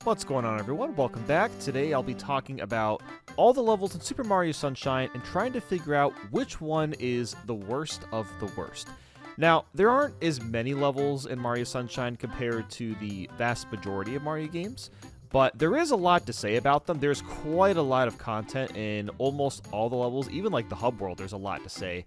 What's going on, everyone? Welcome back. Today I'll be talking about all the levels in Super Mario Sunshine and trying to figure out which one is the worst of the worst. Now, there aren't as many levels in Mario Sunshine compared to the vast majority of Mario games, but there is a lot to say about them. There's quite a lot of content in almost all the levels, even like the hub world, there's a lot to say.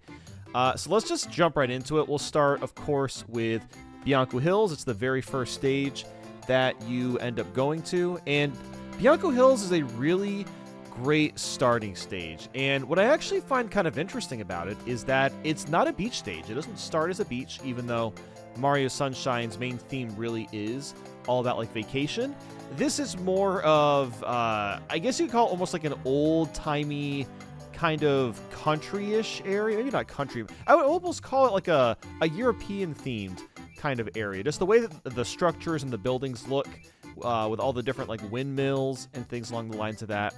So let's just jump right into it. We'll start, of course, with Bianco Hills. It's the very first stage that you end up going to, and Bianco Hills is a really great starting stage. And what I actually find kind of interesting about it is that it's not a beach stage. It doesn't start as a beach, even though Mario Sunshine's main theme really is all about like vacation. This is more of I guess you could call it almost like an old-timey kind of country-ish area. Maybe not country. I would almost call it like a European-themed kind of area. Just the way that the structures and the buildings look with all the different like windmills and things along the lines of that.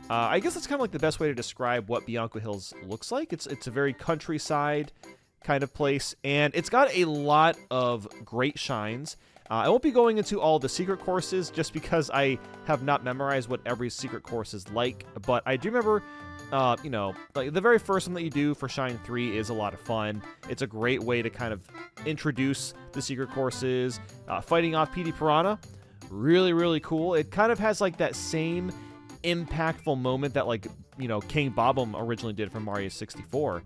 I guess that's kind of like the best way to describe what Bianco Hills looks like. It's a very countryside kind of place, and it's got a lot of great shines. I won't be going into all the secret courses just because I have not memorized what every secret course is like, but I do remember like the very first one that you do for Shine 3 is a lot of fun. It's a great way to kind of introduce the secret courses. Fighting off PD Piranha, really, really cool. It kind of has like that same impactful moment that like, King Bob-omb originally did from Mario 64.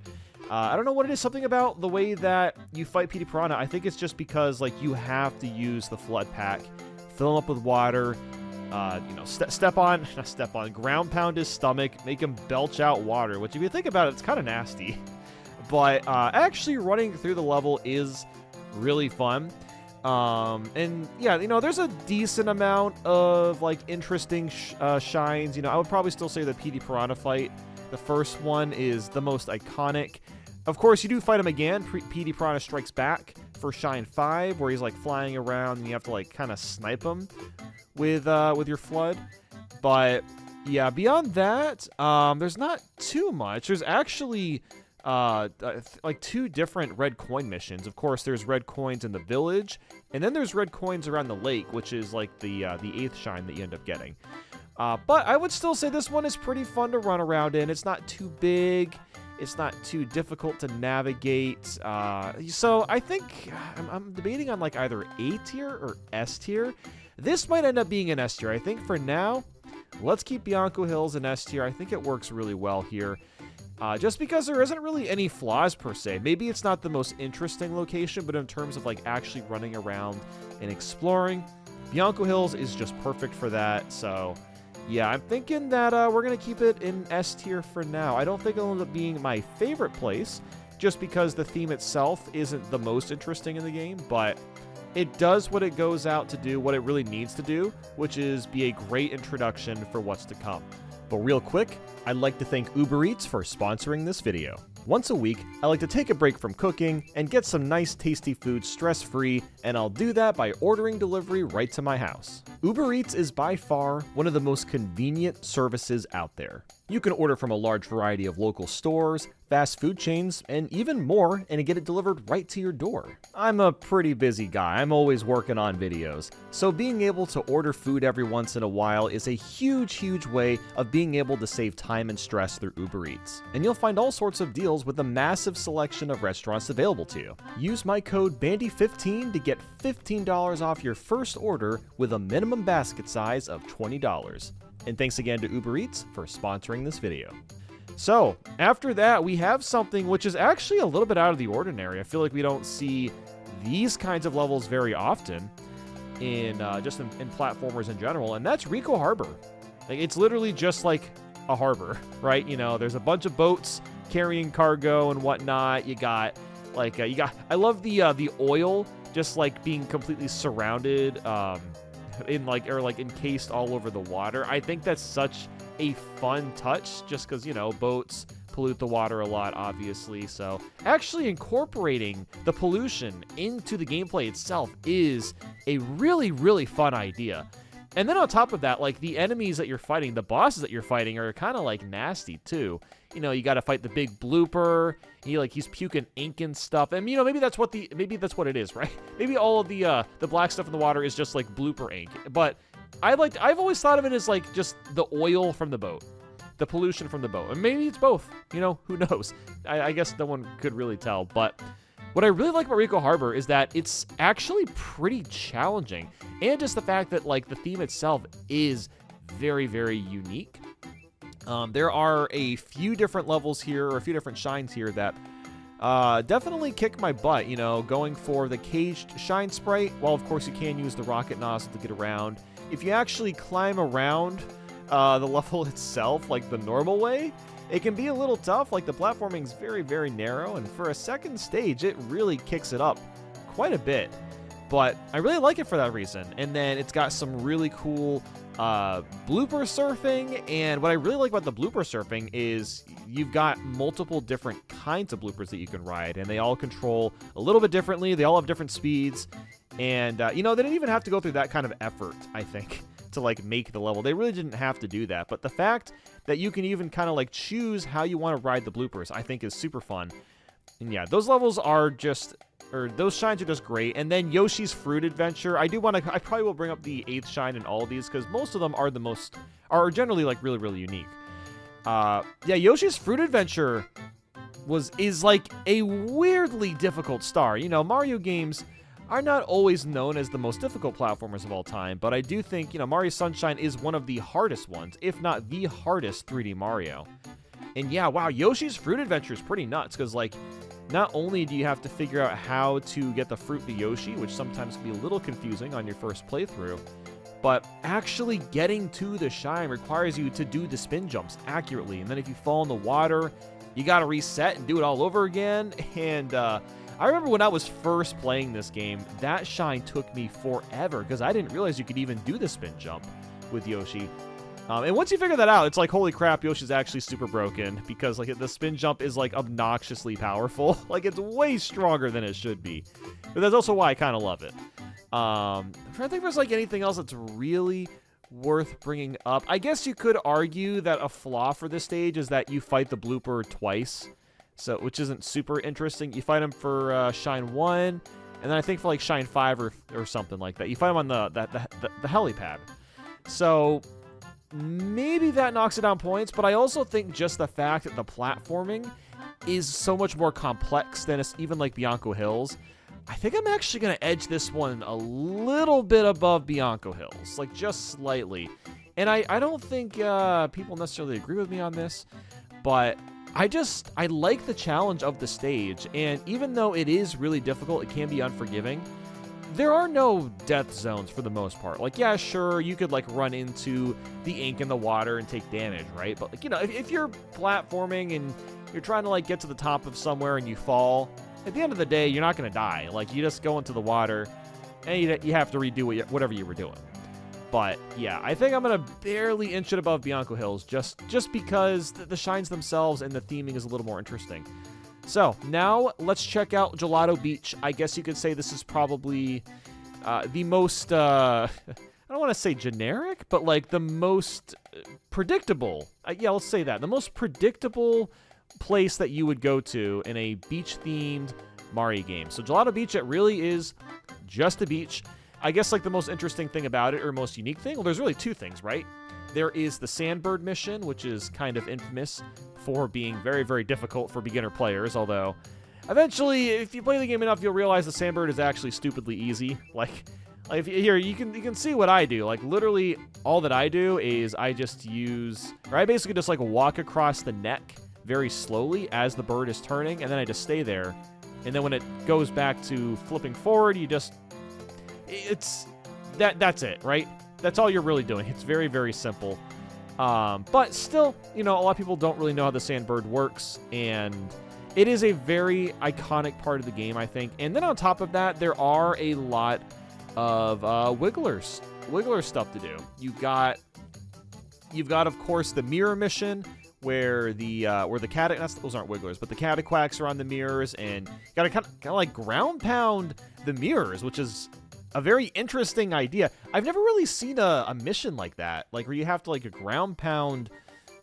I don't know what it is, something about the way that you fight PD Piranha. I think it's just because like you have to use the flood pack, fill him up with water, ground pound his stomach, make him belch out water, which if you think about it, it's kind of nasty. But actually running through the level is really fun. And yeah, there's a decent amount of like interesting shines. I would probably still say the PD Piranha fight, the first one, is the most iconic. Of course, you do fight him again. PD Piranha Strikes Back for Shine 5, where he's like flying around and you have to like kind of snipe him with your flood. But yeah, beyond that, there's not too much. There's actually like two different red coin missions. Of course, there's red coins in the village, and then there's red coins around the lake, which is like the 8th shine that you end up getting. But I would still say this one is pretty fun to run around in. It's not too big. It's not too difficult to navigate. So I think I'm debating on like either A tier or S tier. This might end up being an S tier. I think for now, let's keep Bianco Hills an S tier. I think it works really well here. Just because there isn't really any flaws per se. Maybe it's not the most interesting location, but in terms of like actually running around and exploring, Bianco Hills is just perfect for that. So yeah, I'm thinking that we're going to keep it in S tier for now. I don't think it'll end up being my favorite place, just because the theme itself isn't the most interesting in the game, but it does what it goes out to do, what it really needs to do, which is be a great introduction for what's to come. But real quick, I'd like to thank Uber Eats for sponsoring this video. Once a week, I like to take a break from cooking and get some nice tasty food stress-free, and I'll do that by ordering delivery right to my house. Uber Eats is by far one of the most convenient services out there. You can order from a large variety of local stores, fast food chains, and even more, and get it delivered right to your door. I'm a pretty busy guy. I'm always working on videos, so being able to order food every once in a while is a huge way of being able to save time and stress through Uber Eats. And you'll find all sorts of deals with a massive selection of restaurants available to you. Use my code BANDY15 to get $15 off your first order with a minimum basket size of $20. And thanks again to Uber Eats for sponsoring this video. So, after that, we have something which is actually a little bit out of the ordinary. I feel like we don't see these kinds of levels very often in platformers in general, and that's Ricco Harbor. Like, it's literally just like a harbor, right? There's a bunch of boats carrying cargo and whatnot. You got I love the oil just like being completely surrounded encased all over the water. I think that's such a fun touch, just because boats pollute the water a lot, obviously. So actually incorporating the pollution into the gameplay itself is a really fun idea. And then on top of that, like, the enemies that you're fighting, the bosses that you're fighting, are kind of like nasty too. You got to fight the big blooper. He's puking ink and stuff. And maybe that's what it is, right? Maybe all of the black stuff in the water is just like blooper ink. But I've always thought of it as like just the oil from the boat, the pollution from the boat. And maybe it's both, who knows? I guess no one could really tell. But what I really like about Ricco Harbor is that it's actually pretty challenging. And just the fact that like the theme itself is very, very unique. There are a few different levels here, or a few different shines here that definitely kick my butt, going for the caged shine sprite. Well, of course, you can use the rocket nozzle to get around. If you actually climb around the level itself, like the normal way, it can be a little tough. Like the platforming's very, very narrow, and for a second stage, it really kicks it up quite a bit. But I really like it for that reason. And then it's got some really cool blooper surfing, and what I really like about the blooper surfing is you've got multiple different kinds of bloopers that you can ride, and they all control a little bit differently. They all have different speeds, and they didn't even have to go through that kind of effort, I think, to like make the level. They really didn't have to do that, but the fact that you can even kind of like choose how you want to ride the bloopers, I think is super fun. And yeah, those levels are just, or those shines are just great. And then Yoshi's Fruit Adventure. I probably will bring up the 8th shine in all of these because most of them are generally like really, really unique. Yeah, Yoshi's Fruit Adventure is like a weirdly difficult star. Mario games are not always known as the most difficult platformers of all time, but I do think, Mario Sunshine is one of the hardest ones, if not the hardest 3D Mario. And yeah, wow, Yoshi's Fruit Adventure is pretty nuts because like, not only do you have to figure out how to get the fruit to Yoshi, which sometimes can be a little confusing on your first playthrough, but actually getting to the shine requires you to do the spin jumps accurately. And then if you fall in the water, you got to reset and do it all over again. And I remember when I was first playing this game, that shine took me forever because I didn't realize you could even do the spin jump with Yoshi. And once you figure that out, it's like, holy crap, Yoshi's actually super broken because like the spin jump is like obnoxiously powerful. Like it's way stronger than it should be. But that's also why I kind of love it. I'm trying to think if there's like anything else that's really worth bringing up. I guess you could argue that a flaw for this stage is that you fight the blooper twice, which isn't super interesting. You fight him for Shine 1, and then I think for like Shine 5 or something like that. You fight him on the helipad. So maybe that knocks it down points, but I also think just the fact that the platforming is so much more complex than it's even like Bianco Hills. I think I'm actually going to edge this one a little bit above Bianco Hills, like just slightly. And I don't think people necessarily agree with me on this, but I like the challenge of the stage. And even though it is really difficult, it can be unforgiving. There are no death zones for the most part. Like, yeah, sure, you could like run into the ink in the water and take damage, right? But like, if you're platforming and you're trying to like get to the top of somewhere and you fall, at the end of the day, you're not going to die. Like, you just go into the water and you have to redo whatever you were doing. But yeah, I think I'm going to barely inch it above Bianco Hills just because the shines themselves and the theming is a little more interesting. So now let's check out Gelato Beach. I guess you could say this is probably the most, I don't want to say generic, but like the most predictable. Yeah, let's say that. The most predictable place that you would go to in a beach-themed Mario game. So Gelato Beach, it really is just a beach. I guess like the most interesting thing about it, or most unique thing, well, there's really two things, right? There is the Sandbird mission, which is kind of infamous for being very, very difficult for beginner players, although eventually, if you play the game enough, you'll realize the Sandbird is actually stupidly easy. Like if you can see what I do. Like literally all that I do is I basically just like walk across the neck very slowly as the bird is turning, and then I just stay there. And then when it goes back to flipping forward, that's it, right? That's all you're really doing. It's very, very simple. But still, a lot of people don't really know how the Sandbird works, and it is a very iconic part of the game, I think. And then on top of that, there are a lot of Wiggler stuff to do. You've got, of course, the mirror mission, where the those aren't Wigglers, but the Cataquacks are on the mirrors, and you gotta kind of like ground pound the mirrors, which is a very interesting idea. I've never really seen a mission like that, like where you have to like ground pound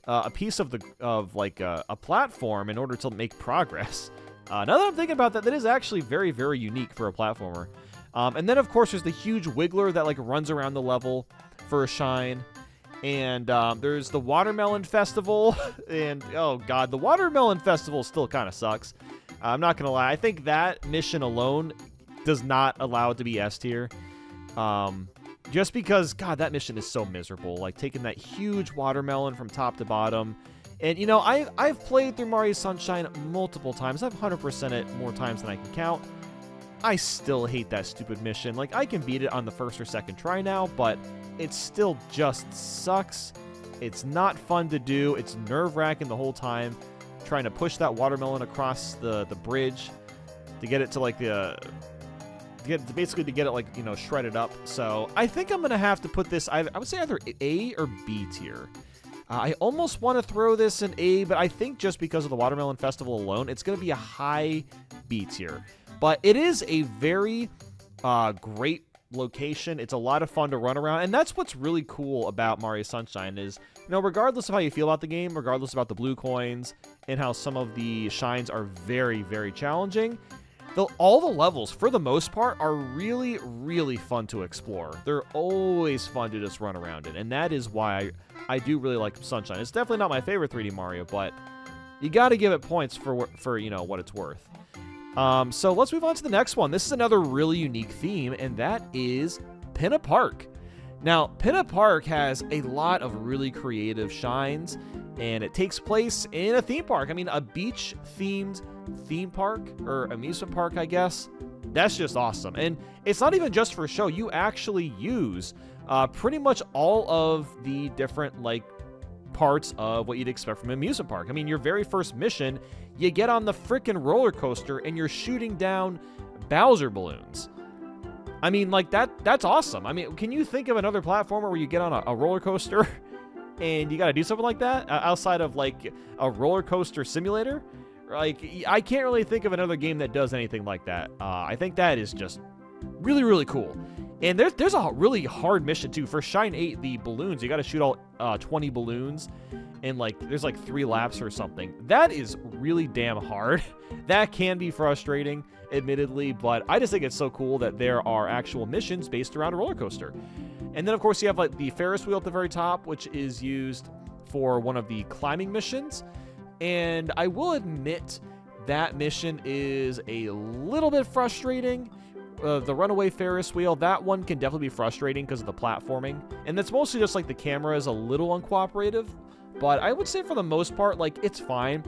a piece of a platform in order to make progress. Now that I'm thinking about that, that is actually very, very unique for a platformer. And then of course there's the huge Wiggler that like runs around the level for a shine. And there's the Watermelon Festival. And, oh, God, the Watermelon Festival still kind of sucks. I'm not going to lie. I think that mission alone does not allow it to be S tier. Just because, God, that mission is so miserable. Like, taking that huge watermelon from top to bottom. And, you know, I've played through Mario Sunshine multiple times. I've 100%ed it more times than I can count. I still hate that stupid mission. Like, I can beat it on the first or second try now, but it still just sucks. It's not fun to do. It's nerve-wracking the whole time, trying to push that watermelon across the bridge to get it to, like, basically to get it, like, you know, shredded up. So I think I'm going to have to put this, I would say either A or B tier. I almost want to throw this in A, but I think just because of the Watermelon Festival alone, it's going to be a high B tier. But it is a very great location. It's a lot of fun to run around, and that's what's really cool about Mario Sunshine is, you know, regardless of how you feel about the game, regardless about the blue coins, and how some of the shines are very, very challenging, all the levels, for the most part, are really, really fun to explore. They're always fun to just run around in, and that is why I do really like Sunshine. It's definitely not my favorite 3D Mario, but you got to give it points for you know, what it's worth. So let's move on to the next one. This is another really unique theme, and that is Pinna Park. Now, Pinna Park has a lot of really creative shines, and it takes place in a theme park. I mean, a beach-themed theme park, or amusement park, I guess. That's just awesome. And it's not even just for show. You actually use pretty much all of the different, like, parts of what you'd expect from an amusement park. I mean, your very first mission, you get on the frickin' roller coaster and you're shooting down Bowser balloons. I mean, like, that's awesome. I mean, can you think of another platformer where you get on a roller coaster and you gotta do something like that outside of, like, a roller coaster simulator? Like, I can't really think of another game that does anything like that. I think that is just really, really cool. And there's a really hard mission, too. For Shine 8, the balloons, you got to shoot all 20 balloons. And, like, there's, like, 3 laps or something. That is really damn hard. That can be frustrating, admittedly. But I just think it's so cool that there are actual missions based around a roller coaster. And then, of course, you have, like, the Ferris wheel at the very top, which is used for one of the climbing missions. And I will admit that mission is a little bit frustrating. The runaway Ferris wheel, that one can definitely be frustrating because of the platforming. And that's mostly just like the camera is a little uncooperative. But I would say for the most part, like, it's fine.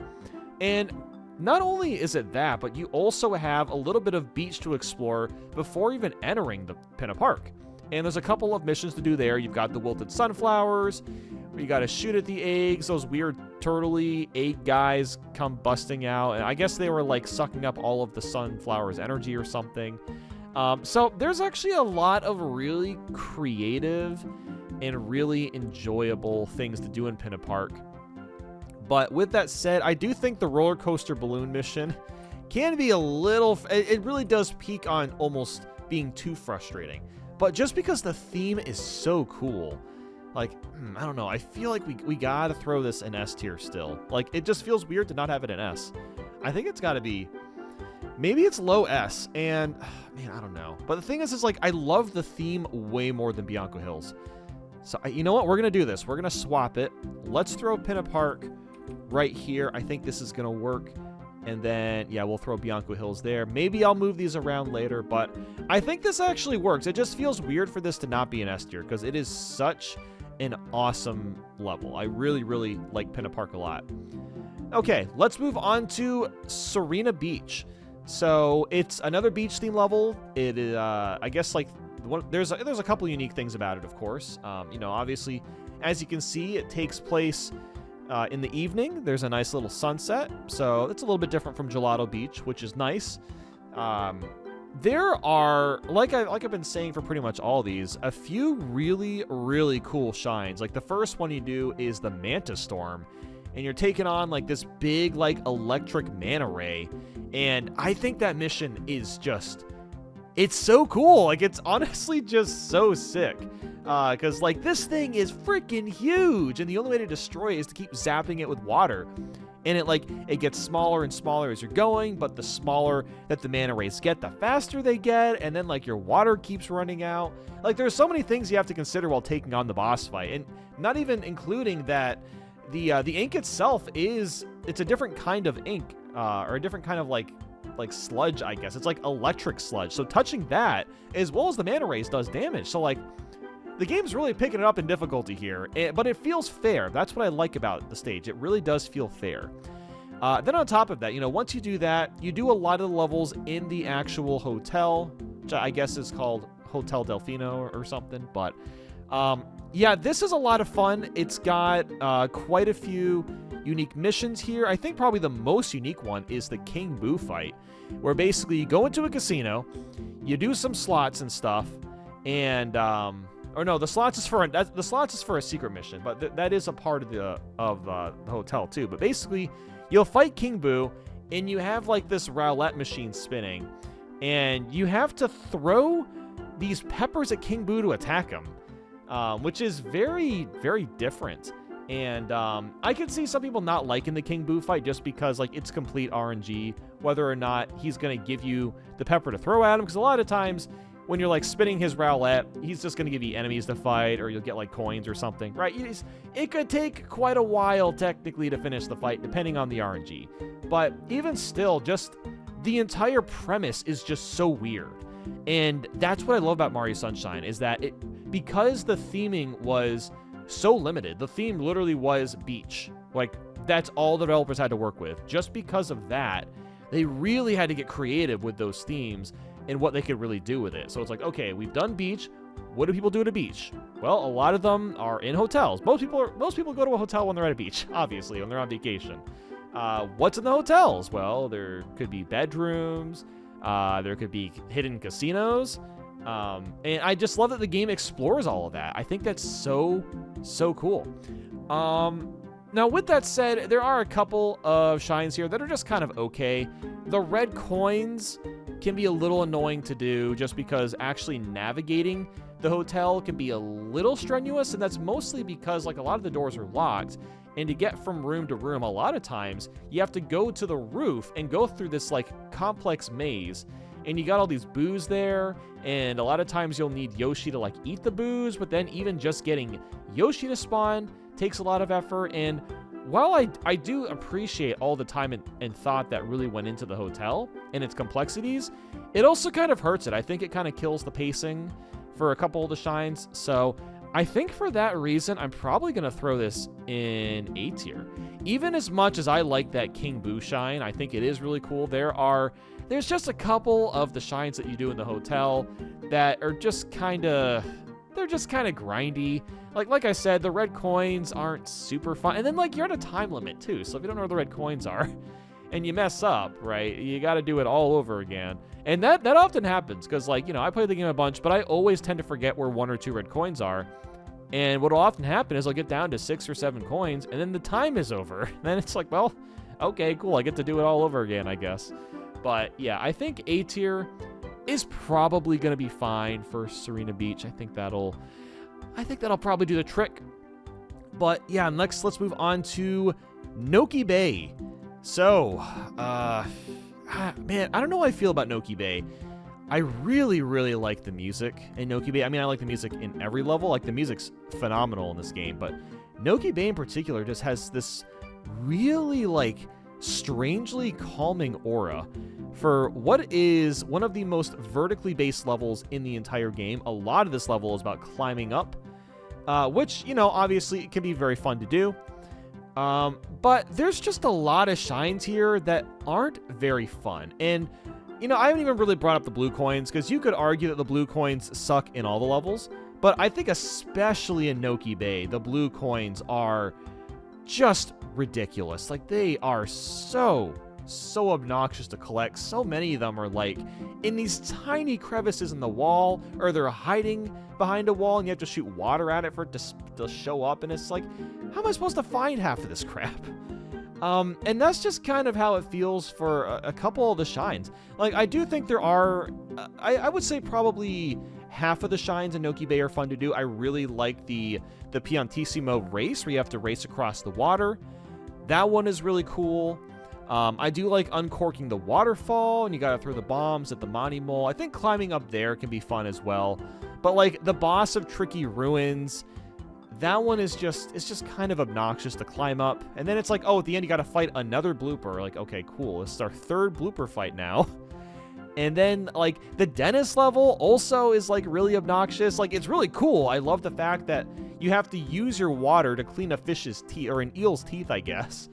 And not only is it that, but you also have a little bit of beach to explore before even entering the Pinna Park. And there's a couple of missions to do there. You've got the wilted sunflowers, where you got to shoot at the eggs. Those weird turtley egg guys come busting out. And I guess they were, like, sucking up all of the sunflower's energy or something. So there's actually a lot of really creative and really enjoyable things to do in Pinna Park. But with that said, I do think the roller coaster balloon mission can be a little... It really does peak on almost being too frustrating. But just because the theme is so cool, like, I don't know, I feel like we gotta throw this in S tier still. Like, it just feels weird to not have it in S. I think it's gotta be... Maybe it's low S, and, man, I don't know. But the thing is like, I love the theme way more than Bianco Hills. So, you know what? We're going to do this. We're going to swap it. Let's throw Pinna Park right here. I think this is going to work. And then, yeah, we'll throw Bianco Hills there. Maybe I'll move these around later, but I think this actually works. It just feels weird for this to not be an S tier, because it is such an awesome level. I really, really like Pinna Park a lot. Okay, let's move on to Sirena Beach. So it's another beach theme level. It is, I guess, like, there's a couple unique things about it, of course. You know, obviously, as you can see, it takes place in the evening. There's a nice little sunset, so it's a little bit different from Gelato Beach, which is nice. There are, like I've been saying for pretty much all these, a few really, really cool shines. Like, the first one you do is the Manta Storm, and you're taking on, like, this big, like, electric manta ray. And I think that mission is just, it's so cool. Like, it's honestly just so sick. Because, like, this thing is freaking huge, and the only way to destroy it is to keep zapping it with water. And it gets smaller and smaller as you're going, but the smaller that the manta rays get, the faster they get, and then your water keeps running out. There's so many things you have to consider while taking on the boss fight, and not even including that the ink itself it's a different kind of ink, or a different kind of like sludge, I guess. It's electric sludge. So touching that, as well as the manta rays, does damage. So the game's really picking it up in difficulty here, but it feels fair. That's what I like about the stage. It really does feel fair. Then on top of that, once you do that, you do a lot of the levels in the actual hotel, which I guess is called Hotel Delfino or something. But yeah, this is a lot of fun. It's got quite a few unique missions here. I think probably the most unique one is the King Boo fight, where basically you go into a casino, you do some slots and stuff, and or no, the slots is for a secret mission, but that is a part of the hotel too. But basically, you'll fight King Boo, and you have this roulette machine spinning, and you have to throw these peppers at King Boo to attack him, which is very, very different. And I could see some people not liking the King Boo fight just because it's complete RNG, whether or not he's gonna give you the pepper to throw at him. Because a lot of times, when you're spinning his roulette, he's just going to give you enemies to fight, or you'll get coins or something, right? It could take quite a while technically to finish the fight, depending on the RNG. But even still, just the entire premise is just so weird. And that's what I love about Mario Sunshine, is that because the theming was so limited, the theme literally was beach. That's all the developers had to work with. Just because of that, they really had to get creative with those themes and what they could really do with it. So it's okay, we've done beach. What do people do at a beach? Well, a lot of them are in hotels. Most people go to a hotel when they're at a beach, obviously, when they're on vacation. What's in the hotels? Well, there could be bedrooms. There could be hidden casinos. And I just love that the game explores all of that. I think that's so cool. Now, with that said, there are a couple of shines here that are just kind of okay. The red coins can be a little annoying to do just because actually navigating the hotel can be a little strenuous, and that's mostly because a lot of the doors are locked, and to get from room to room, a lot of times you have to go to the roof and go through this complex maze, and you got all these boos there, and a lot of times you'll need Yoshi to eat the boos, but then even just getting Yoshi to spawn takes a lot of effort. And while I do appreciate all the time and thought that really went into the hotel and its complexities, it also kind of hurts it. I think it kind of kills the pacing for a couple of the shines. So I think for that reason, I'm probably going to throw this in A tier. Even as much as I like that King Boo shine, I think it is really cool. There's just a couple of the shines that you do in the hotel that are just kind of grindy. Like I said, the red coins aren't super fun. And then you're at a time limit too. So if you don't know where the red coins are and you mess up, right, you got to do it all over again. And that often happens because I play the game a bunch, but I always tend to forget where 1 or 2 red coins are. And what will often happen is I'll get down to 6 or 7 coins and then the time is over. Then it's well, okay, cool. I get to do it all over again, I guess. But yeah, I think A tier is probably going to be fine for Sirena Beach. I think that'll probably do the trick. But yeah, next let's move on to Noki Bay. So, man, I don't know how I feel about Noki Bay. I really, really like the music in Noki Bay. I mean, I like the music in every level. The music's phenomenal in this game, but Noki Bay in particular just has this really strangely calming aura for what is one of the most vertically based levels in the entire game. A lot of this level is about climbing up, which, obviously it can be very fun to do. But there's just a lot of shines here that aren't very fun. And, I haven't even really brought up the blue coins because you could argue that the blue coins suck in all the levels. But I think especially in Noki Bay, the blue coins are just ridiculous. They are so obnoxious to collect. So many of them are in these tiny crevices in the wall, or they're hiding behind a wall and you have to shoot water at it for it to show up. And it's how am I supposed to find half of this crap? And that's just kind of how it feels for a couple of the shines. I do think there are, I would say probably half of the shines in Noki Bay are fun to do. I really like the Piantissimo race where you have to race across the water. That one is really cool. I do like uncorking the waterfall, and you gotta throw the bombs at the Monty Mole. I think climbing up there can be fun as well. But like the boss of Tricky Ruins, that one is it's just kind of obnoxious to climb up. And then it's like, oh, at the end you gotta fight another blooper. Like, okay, cool. This is our third blooper fight now. And then like the dentist level also is like really obnoxious. Like, it's really cool. I love the fact that you have to use your water to clean a fish's teeth, or an eel's teeth, I guess.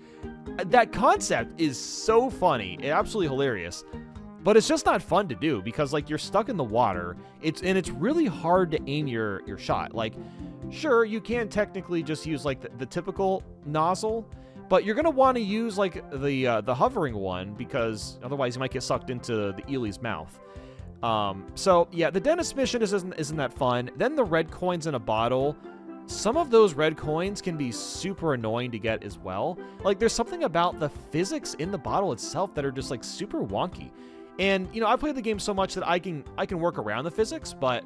That concept is so funny. Absolutely hilarious. But it's just not fun to do because like you're stuck in the water. It's really hard to aim your shot. Like, sure, you can technically just use like the typical nozzle, but you're gonna want to use like the hovering one, because otherwise you might get sucked into the eelie's mouth. So yeah, the dentist mission isn't that fun. Then the red coins in a bottle. Some of those red coins can be super annoying to get as well. Like, there's something about the physics in the bottle itself that are just like super wonky. And you know, I played the game so much that I can work around the physics, but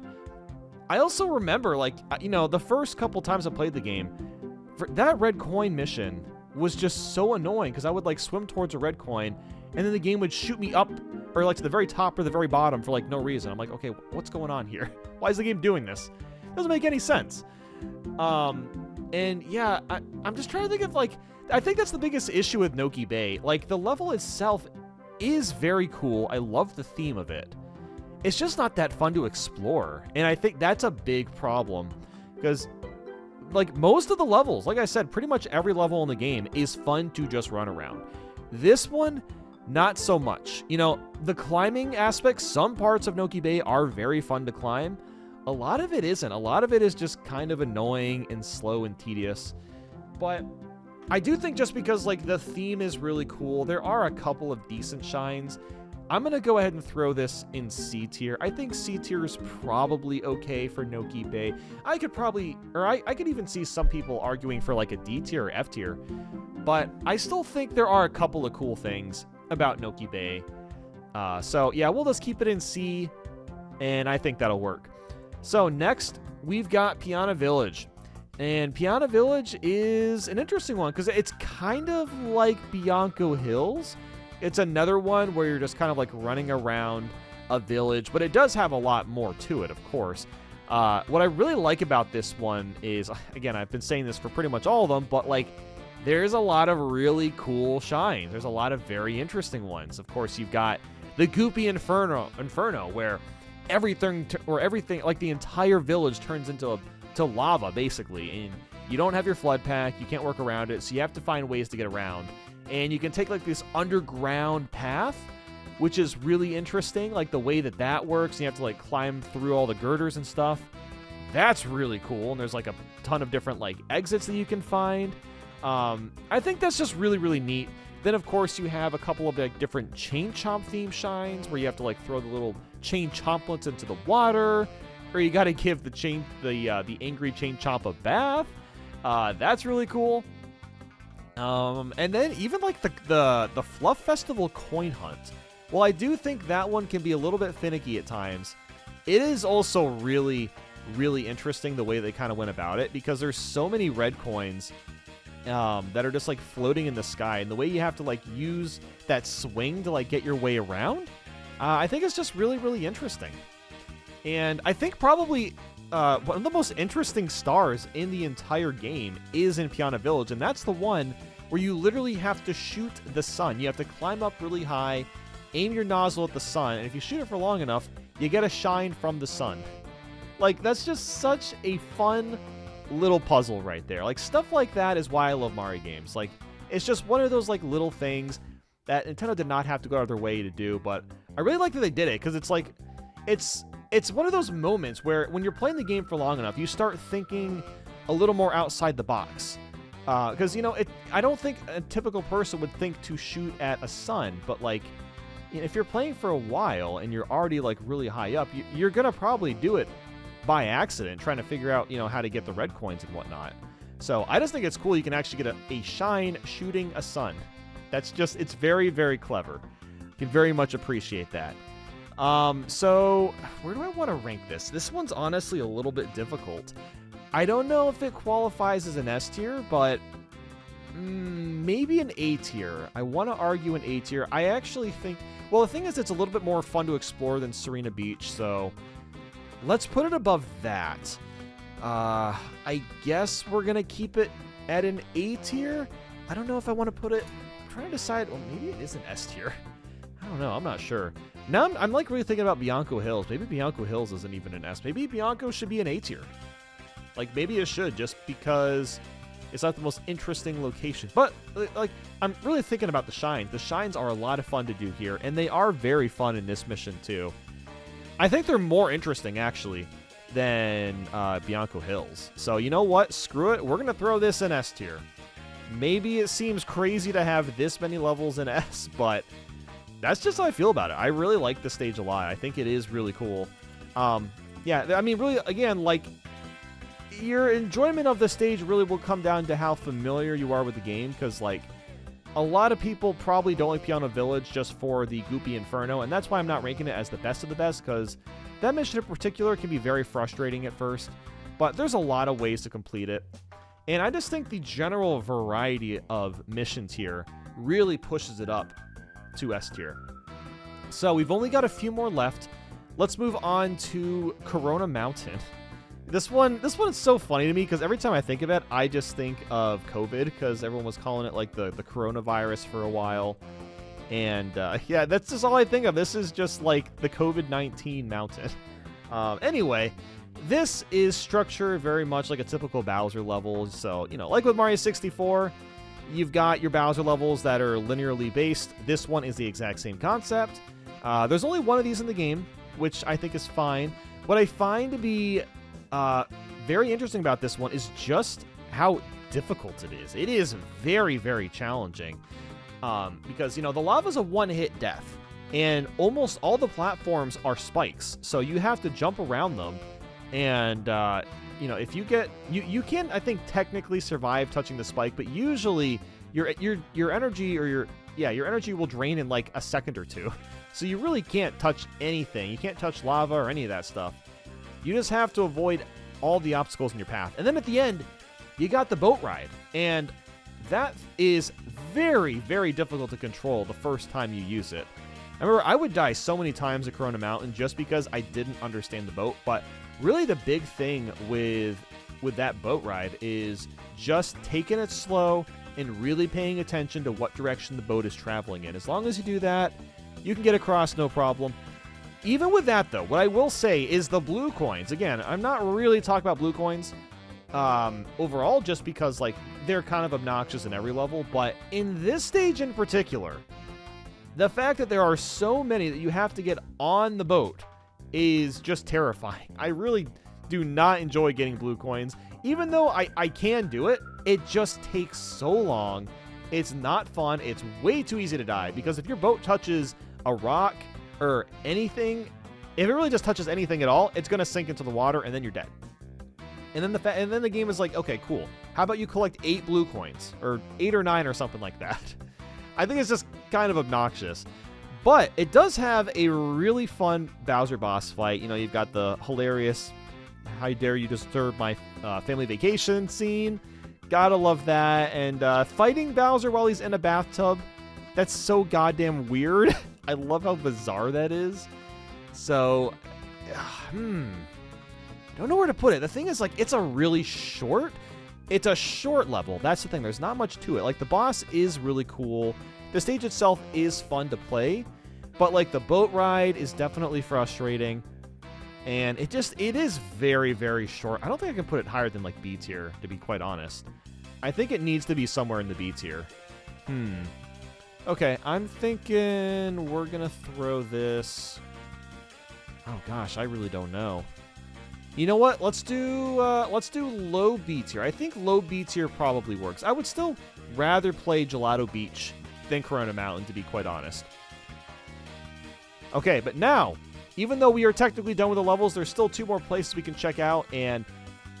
I also remember, like, you know, the first couple times I played the game, for that red coin mission was just so annoying because I would like swim towards a red coin and then the game would shoot me up, or like to the very top or the very bottom for like no reason. I'm like, okay, what's going on here? Why is the game doing this? It doesn't make any sense. And yeah, I'm just trying to think of like, I think that's the biggest issue with Noki Bay. Like, the level itself is very cool. I love the theme of it. It's just not that fun to explore. And I think that's a big problem because like most of the levels, like I said, pretty much every level in the game is fun to just run around. This one, not so much. You know, the climbing aspects, some parts of Noki Bay are very fun to climb. A lot of it isn't. A lot of it is just kind of annoying and slow and tedious. But I do think just because like the theme is really cool, there are a couple of decent shines. I'm going to go ahead and throw this in C tier. I think C tier is probably okay for Noki Bay. I could even see some people arguing for like a D tier or F tier. But I still think there are a couple of cool things about Noki Bay. So yeah, we'll just keep it in C, and I think that'll work. So next, we've got Pianta Village. And Pianta Village is an interesting one because it's kind of like Bianco Hills. It's another one where you're just kind of like running around a village, but it does have a lot more to it, of course. What I really like about this one is, again, I've been saying this for pretty much all of them, but like there's a lot of really cool shines. There's a lot of very interesting ones. Of course, you've got the Goopy Inferno, where everything, like the entire village turns into lava, basically, and you don't have your flood pack, you can't work around it, so you have to find ways to get around. And you can take like this underground path, which is really interesting, like the way that works. You have to like climb through all the girders and stuff. That's really cool, and there's like a ton of different like exits that you can find. I think that's just really, really neat. Then, of course, you have a couple of like different chain chomp theme shines where you have to like throw the little chain chomplets into the water, or you got to give the angry chain chomp a bath. That's really cool. And then even like the Fluff Festival coin hunt. Well, I do think that one can be a little bit finicky at times. It is also really, really interesting the way they kind of went about it, because there's so many red coins that are just like floating in the sky, and the way you have to like use that swing to like get your way around, I think it's just really, really interesting. And I think probably one of the most interesting stars in the entire game is in Pianta Village, and that's the one where you literally have to shoot the sun. You have to climb up really high, aim your nozzle at the sun, and if you shoot it for long enough, you get a shine from the sun. Like, that's just such a fun little puzzle right there. Like, stuff like that is why I love Mario games. Like, it's just one of those like little things that Nintendo did not have to go out of their way to do, but I really like that they did it, because it's like, it's one of those moments where when you're playing the game for long enough, you start thinking a little more outside the box. Because, you know, I don't think a typical person would think to shoot at a sun, but like, you know, if you're playing for a while and you're already like really high up, you're going to probably do it by accident, trying to figure out, you know, how to get the red coins and whatnot. So I just think it's cool you can actually get a shine shooting a sun. That's just, it's very, very clever. Can very much appreciate that. So where do I want to rank this? This one's honestly a little bit difficult. I don't know if it qualifies as an S tier, but maybe an A tier. I want to argue an A tier. I actually think, well, the thing is, it's a little bit more fun to explore than Sirena Beach, so let's put it above that. I guess we're going to keep it at an A tier. I don't know if I want to put it, I'm trying to decide, well, maybe it is an S tier. I don't know, I'm not sure. Now I'm like really thinking about Bianco Hills. Maybe Bianco Hills isn't even an S. Maybe Bianco should be an A tier. Like, maybe it should, just because it's not the most interesting location. But, like, I'm really thinking about the shines. The shines are a lot of fun to do here, and they are very fun in this mission, too. I think they're more interesting, actually, than Bianco Hills. So, you know what? Screw it. We're going to throw this in S tier. Maybe it seems crazy to have this many levels in S, but that's just how I feel about it. I really like the stage a lot. I think it is really cool. Yeah, I mean, really, again, like, your enjoyment of the stage really will come down to how familiar you are with the game, because, like, a lot of people probably don't like Pianta Village just for the Goopy Inferno, and that's why I'm not ranking it as the best of the best, because that mission in particular can be very frustrating at first, but there's a lot of ways to complete it. And I just think the general variety of missions here really pushes it up to S tier. So we've only got a few more left. Let's move on to Corona Mountain. This one is so funny to me because every time I think of it, I just think of COVID, because everyone was calling it like the coronavirus for a while. And yeah, that's just all I think of. This is just like the COVID-19 mountain. Anyway, this is structured very much like a typical Bowser level. So, you know, like with Mario 64, you've got your Bowser levels that are linearly based. This one is the exact same concept. There's only one of these in the game, which I think is fine. What I find to be very interesting about this one is just how difficult it is. It is very, very challenging because, you know, the lava's a one-hit death, and almost all the platforms are spikes, so you have to jump around them. And you know, if you get you can, I think, technically survive touching the spike, but usually your energy or your energy will drain in like a second or two. So you really can't touch anything. You can't touch lava or any of that stuff. You just have to avoid all the obstacles in your path. And then at the end, you got the boat ride. And that is very, very difficult to control the first time you use it. I remember I would die so many times at Corona Mountain just because I didn't understand the boat. But really the big thing with that boat ride is just taking it slow and really paying attention to what direction the boat is traveling in. As long as you do that, you can get across no problem. Even with that, though, what I will say is the blue coins. Again, I'm not really talking about blue coins overall, just because, like, they're kind of obnoxious in every level. But in this stage in particular, the fact that there are so many that you have to get on the boat is just terrifying. I really do not enjoy getting blue coins. Even though I can do it, it just takes so long. It's not fun. It's way too easy to die, because if your boat touches a rock or anything, if it really just touches anything at all, it's going to sink into the water, and then you're dead. And then the game is like, okay, cool. How about you collect 8 blue coins, or 8 or 9 or something like that? I think it's just kind of obnoxious. But it does have a really fun Bowser boss fight. You know, you've got the hilarious "How dare you disturb my family vacation" scene. Gotta love that. And fighting Bowser while he's in a bathtub, that's so goddamn weird. I love how bizarre that is. So, don't know where to put it. The thing is, like, it's a short level. That's the thing. There's not much to it. Like, the boss is really cool. The stage itself is fun to play, but, like, the boat ride is definitely frustrating. And it is very, very short. I don't think I can put it higher than, like, B tier, to be quite honest. I think it needs to be somewhere in the B tier. Okay, I'm thinking we're gonna throw this. Oh gosh, I really don't know. You know what? Let's do low B tier. I think low B tier probably works. I would still rather play Gelato Beach than Corona Mountain, to be quite honest. Okay, but now, even though we are technically done with the levels, there's still 2 more places we can check out, and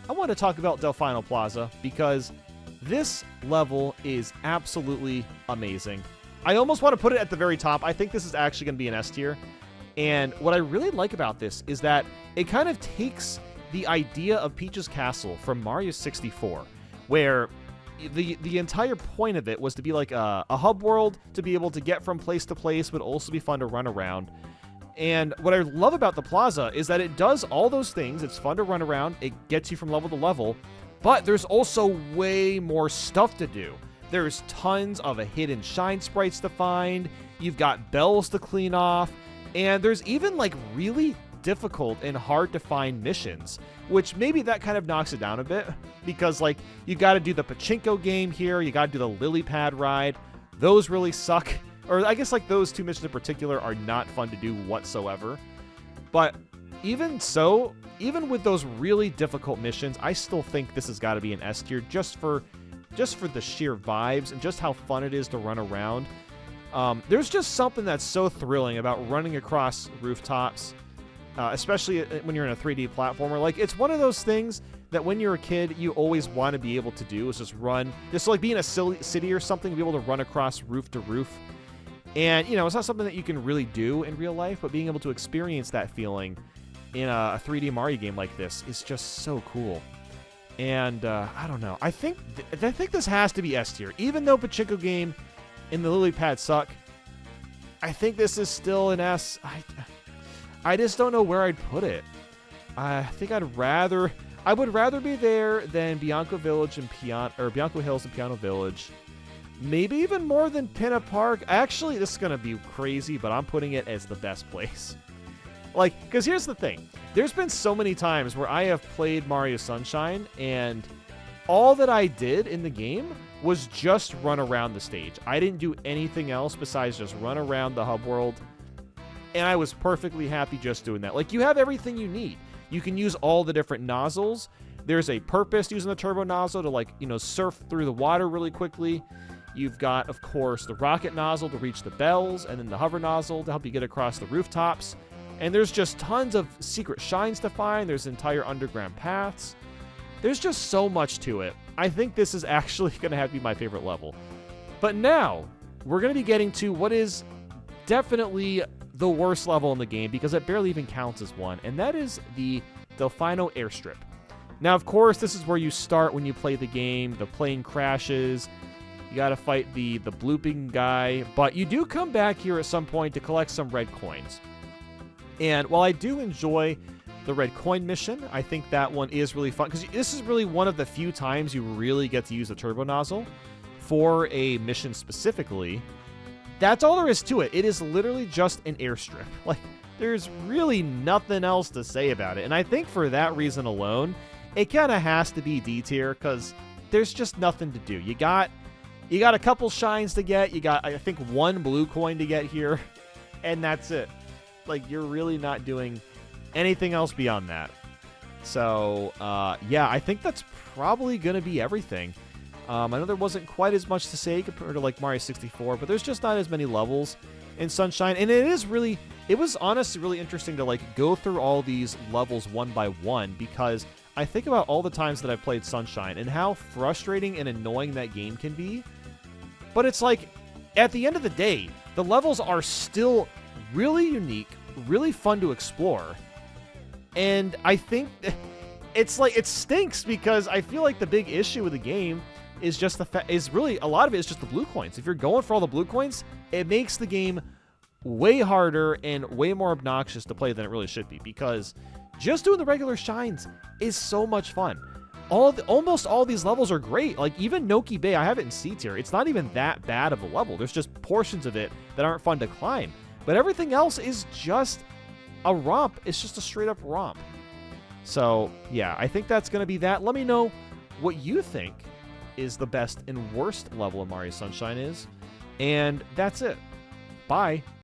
I want to talk about Delfino Plaza, because this level is absolutely amazing. I almost want to put it at the very top. I think this is actually going to be an S tier. And what I really like about this is that it kind of takes the idea of Peach's Castle from Mario 64, where the entire point of it was to be like a hub world, to be able to get from place to place, but also be fun to run around. And what I love about the plaza is that it does all those things. It's fun to run around. It gets you from level to level, but there's also way more stuff to do. There's tons of hidden shine sprites to find. You've got bells to clean off. And there's even like really difficult and hard to find missions, which maybe that kind of knocks it down a bit, because like you got to do the pachinko game here. You got to do the lily pad ride. Those really suck. Or I guess like those two missions in particular are not fun to do whatsoever. But even so, even with those really difficult missions, I still think this has got to be an S tier just for the sheer vibes and just how fun it is to run around. There's just something that's so thrilling about running across rooftops, especially when you're in a 3D platformer. Like, it's one of those things that when you're a kid, you always want to be able to do, is just run. Just like be in a city or something, be able to run across roof to roof. And, you know, it's not something that you can really do in real life, but being able to experience that feeling in a 3D Mario game like this is just so cool. And, I don't know. I think this has to be S tier. Even though Pachinko game and the lily pad suck, I think this is still an S. I just don't know where I'd put it. I think I would rather be there than Bianco Village and Bianco Hills and Pianta Village. Maybe even more than Pinna Park. Actually, this is going to be crazy, but I'm putting it as the best place. Like, because here's the thing. There's been so many times where I have played Mario Sunshine, and all that I did in the game was just run around the stage. I didn't do anything else besides just run around the hub world, and I was perfectly happy just doing that. Like, you have everything you need. You can use all the different nozzles. There's a purpose using the turbo nozzle to, like, you know, surf through the water really quickly. You've got, of course, the rocket nozzle to reach the bells, and then the hover nozzle to help you get across the rooftops. And there's just tons of secret shines to find. There's entire underground paths. There's just so much to it. I think this is actually going to have to be my favorite level. But now, we're going to be getting to what is definitely the worst level in the game, because it barely even counts as one, and that is the Delfino Airstrip. Now, of course, this is where you start when you play the game. The plane crashes. You got to fight the blooping guy, but you do come back here at some point to collect some red coins. And while I do enjoy the red coin mission, I think that one is really fun, because this is really one of the few times you really get to use the turbo nozzle for a mission specifically. That's all there is to it. It is literally just an airstrip. Like, there's really nothing else to say about it. And I think for that reason alone, it kind of has to be D tier, because there's just nothing to do. You got a couple shines to get. You got, I think, one blue coin to get here, and that's it. Like, you're really not doing anything else beyond that. So, yeah, I think that's probably going to be everything. I know there wasn't quite as much to say compared to, like, Mario 64, but there's just not as many levels in Sunshine. And it was honestly really interesting to, like, go through all these levels one by one, because I think about all the times that I've played Sunshine and how frustrating and annoying that game can be. But it's like, at the end of the day, the levels are still really unique, really fun to explore. And I think it's like, it stinks, because I feel like the big issue with the game is just really a lot of it is just the blue coins. If you're going for all the blue coins, it makes the game way harder and way more obnoxious to play than it really should be, because just doing the regular shines is so much fun. Almost all these levels are great. Like, even Noki Bay, I have it in C tier. It's not even that bad of a level. There's just portions of it that aren't fun to climb. But everything else is just a romp. It's just a straight up romp. So, yeah, I think that's going to be that. Let me know what you think is the best and worst level of Mario Sunshine is. And that's it. Bye.